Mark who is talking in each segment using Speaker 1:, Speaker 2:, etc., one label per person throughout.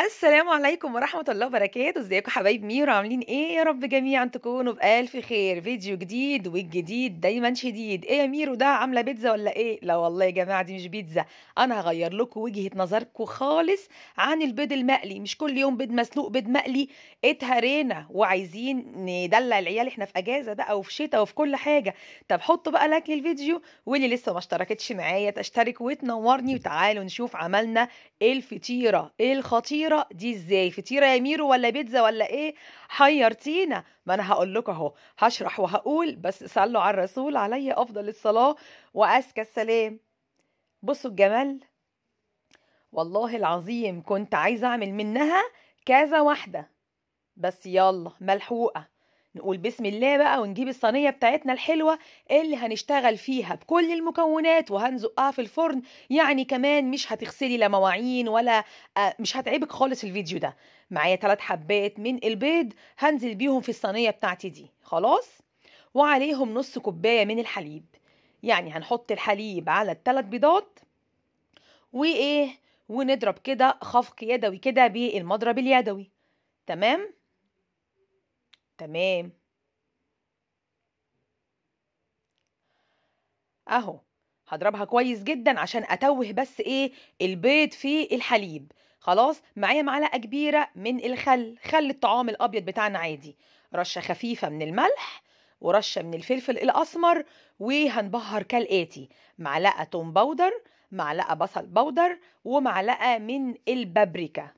Speaker 1: السلام عليكم ورحمة الله وبركاته. ازيكم حبايب ميرو؟ عاملين ايه؟ يا رب جميعا تكونوا بألف خير. فيديو جديد والجديد دايما شديد. ايه يا ميرو ده، عاملة بيتزا ولا ايه؟ لا والله يا جماعة دي مش بيتزا. انا هغير لكم وجهة نظركم خالص عن البيض المقلي. مش كل يوم بيض مسلوق بيض مقلي. اتهرينا وعايزين ندلع العيال، احنا في اجازة بقى وفي شتاء وفي كل حاجة. طب حطوا بقى لايك للفيديو، واللي لسه ما اشتركتش معايا تشترك وتنورني، وتعالوا نشوف عملنا الفطيرة الخطيرة دي ازاي. فطيرة يا ميرو ولا بيتزا ولا ايه؟ حيرتينا. ما انا هقول لكم اهو، هشرح وهقول، بس صلوا على الرسول عليه افضل الصلاة وازكى السلام. بصوا الجمال، والله العظيم كنت عايزة اعمل منها كذا واحدة، بس يلا ملحوقة. نقول بسم الله بقى ونجيب الصينية بتاعتنا الحلوة اللي هنشتغل فيها بكل المكونات وهنزقها في الفرن. يعني كمان مش هتغسلي لا مواعين ولا مش هتعبك خالص الفيديو ده. معايا 3 حبات من البيض هنزل بيهم في الصينية بتاعتي دي خلاص، وعليهم نص كوباية من الحليب. يعني هنحط الحليب على ال3 بيضات وايه، ونضرب كده خفق يدوي كده بالمضرب اليدوي. تمام تمام اهو. هضربها كويس جدا عشان اتوه بس ايه، البيض في الحليب. خلاص، معايا معلقه كبيره من خل الطعام الابيض بتاعنا عادي، رشه خفيفه من الملح ورشه من الفلفل الاسمر. وهنبهر كالاتي: معلقه توم باودر، معلقه بصل باودر، ومعلقه من البابريكا.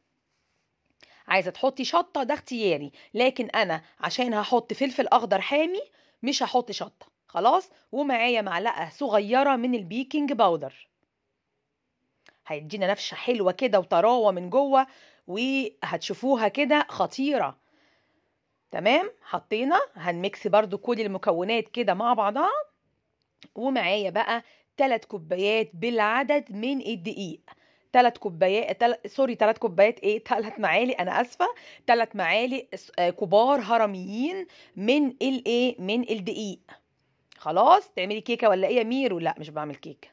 Speaker 1: عايزه تحطي شطه ده اختياري، لكن انا عشان هحط فلفل اخضر حامي مش هحط شطه. خلاص، ومعايا معلقه صغيره من البيكنج باودر. هيدينا نفشه حلوه كده وطراوه من جوه، وهتشوفوها كده خطيره. تمام، حطينا. هنميكس برضو كل المكونات كده مع بعضها. ومعايا بقى 3 كوبايات بالعدد من الدقيق. 3 كوبايات سوري 3 كوبايات ايه، 3 معالق، انا اسفه. 3 معالق كبار هرميين من الايه، من الدقيق. خلاص، تعملي كيكه ولا ايه يا ميرو؟ لا مش بعمل كيكه.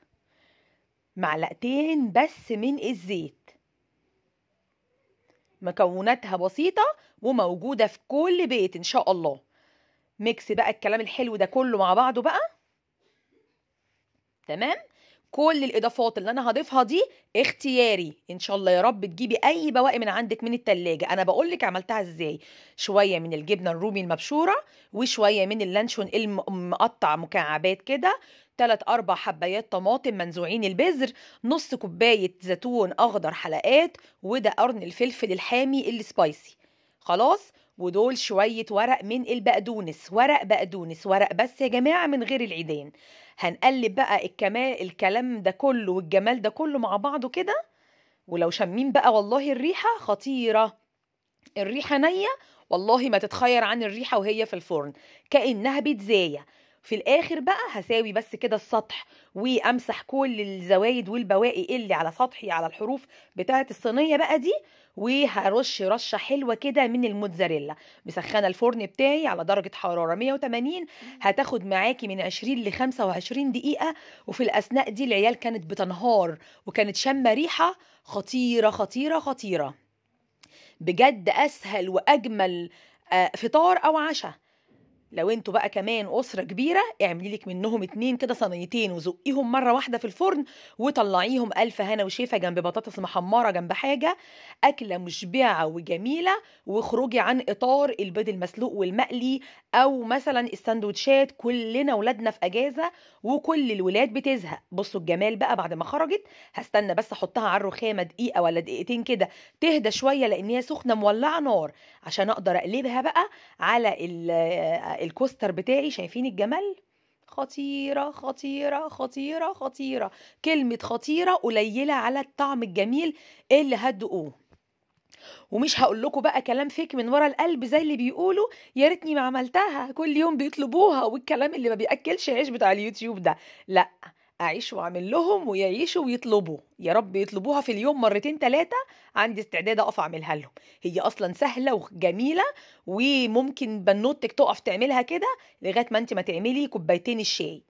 Speaker 1: معلقتين بس من الزيت، مكوناتها بسيطه وموجوده في كل بيت ان شاء الله. ميكس بقى الكلام الحلو ده كله مع بعضه بقى. تمام، كل الاضافات اللي انا هضيفها دي اختياري ان شاء الله. يا رب تجيبي اي بواقي من عندك من التلاجة. انا بقولك عملتها ازاي: شوية من الجبنة الرومي المبشورة، وشوية من اللانشون المقطع مكعبات كده، 3 4 حبايات طماطم منزوعين البذر، نص كوباية زيتون اخضر حلقات، وده قرن الفلفل الحامي السبايسي. خلاص، ودول شوية ورق من البقدونس، ورق بقدونس، ورق بس يا جماعة من غير العيدان. هنقلب بقى الكلام ده كله والجمال ده كله مع بعضه كده. ولو شامين بقى والله الريحة خطيرة. الريحة نية والله ما تتخير عن الريحة وهي في الفرن، كأنها بيتزاية. في الآخر بقى هساوي بس كده السطح، وأمسح كل الزوايد والبواقي اللي على سطحي على الحروف بتاعة الصينية بقى دي. وهرش رشة حلوة كده من الموتزاريلا. مسخنة الفرن بتاعي على درجة حرارة 180، هتاخد معاكي من 20 ل 25 دقيقة. وفي الأثناء دي العيال كانت بتنهار وكانت شامة ريحة خطيرة خطيرة خطيرة. بجد اسهل واجمل فطار او عشاء. لو انتوا بقى كمان اسره كبيره، اعملي لك منهم 2 كده صينيتين وزقيهم مره واحده في الفرن، وطلعيهم الف هنا وشيفه جنب بطاطس محمره جنب حاجه. اكله مشبعه وجميله. واخرجي عن اطار البيض المسلوق والمقلي، او مثلا السندوتشات. كلنا ولادنا في اجازه وكل الولاد بتزهق. بصوا الجمال بقى بعد ما خرجت. هستنى بس احطها على الرخامه دقيقه ولا دقيقتين كده تهدى شويه، لان هي سخنه مولعه نار، عشان اقدر اقلبها بقى على الكوستر بتاعي. شايفين الجمال؟ خطيرة خطيرة خطيرة خطيرة. كلمة خطيرة قليلة على الطعم الجميل اللي هتدوقوه. ومش هقول لكم بقى كلام فيك من ورا القلب زي اللي بيقولوا يا ريتني ما عملتها، كل يوم بيطلبوها، والكلام اللي ما بياكلش عيش بتاع اليوتيوب ده. لا، اعيش واعمل لهم ويعيشوا ويطلبوا. يا رب يطلبوها في اليوم مرتين 3. عندي استعداد اقف اعملها لهم. هي اصلا سهله وجميله، وممكن بنوتك تقف تعملها كده لغايه ما انت ما تعملي كوبايتين الشاي.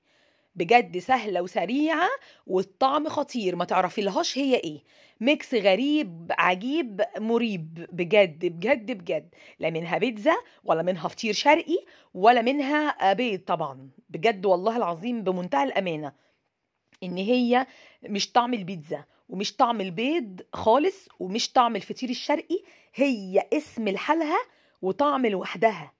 Speaker 1: بجد سهلة وسريعة والطعم خطير، ما تعرفي لهاش هي ايه. ميكس غريب عجيب مريب، بجد بجد بجد. لا منها بيتزا ولا منها فطير شرقي ولا منها بيض طبعا. بجد والله العظيم بمنتهى الأمانة ان هي مش طعم البيتزا ومش طعم البيض خالص ومش طعم الفطير الشرقي، هي اسم لحالها وطعم لوحدها،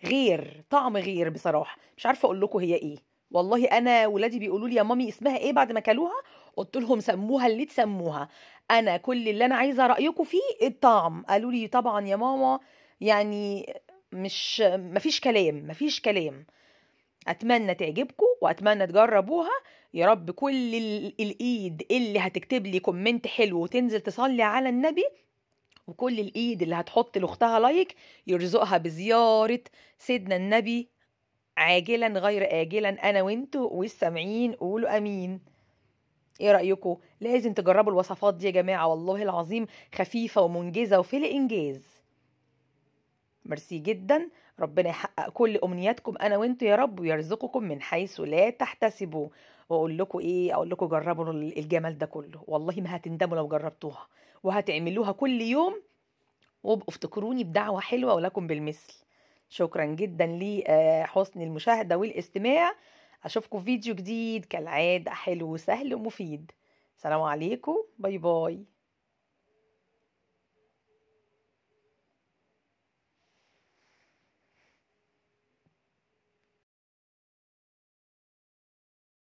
Speaker 1: غير طعم غير بصراحة. مش عارفة اقول لكم هي ايه. والله انا ولادي بيقولوا لي يا مامي اسمها ايه بعد ما كلوها، قلت لهم سموها اللي تسموها، انا كل اللي انا عايزة رأيكم فيه الطعم. قالوا لي طبعا يا ماما، يعني مش مفيش كلام مفيش كلام. اتمنى تعجبكم واتمنى تجربوها. يا رب كل الايد اللي هتكتب لي كومنت حلو وتنزل تصلي على النبي، وكل الايد اللي هتحط لاختها لايك، يرزقها بزيارة سيدنا النبي عاجلا غير آجلا. انا وانتوا والسامعين قولوا امين. ايه رأيكم؟ لازم تجربوا الوصفات دي يا جماعة، والله العظيم خفيفة ومنجزة وفي الانجاز. ميرسي جدا. ربنا يحقق كل امنياتكم انا وانتوا يا رب، ويرزقكم من حيث لا تحتسبوا. واقول لكم ايه، اقول لكم جربوا الجمال ده كله، والله ما هتندموا لو جربتوها وهتعملوها كل يوم. وابقوا افتكروني بدعوة حلوة ولكم بالمثل. شكرا جدا لحسن المشاهدة والاستماع. اشوفكم في فيديو جديد كالعادة حلو وسهل ومفيد. سلام عليكم، باي باي.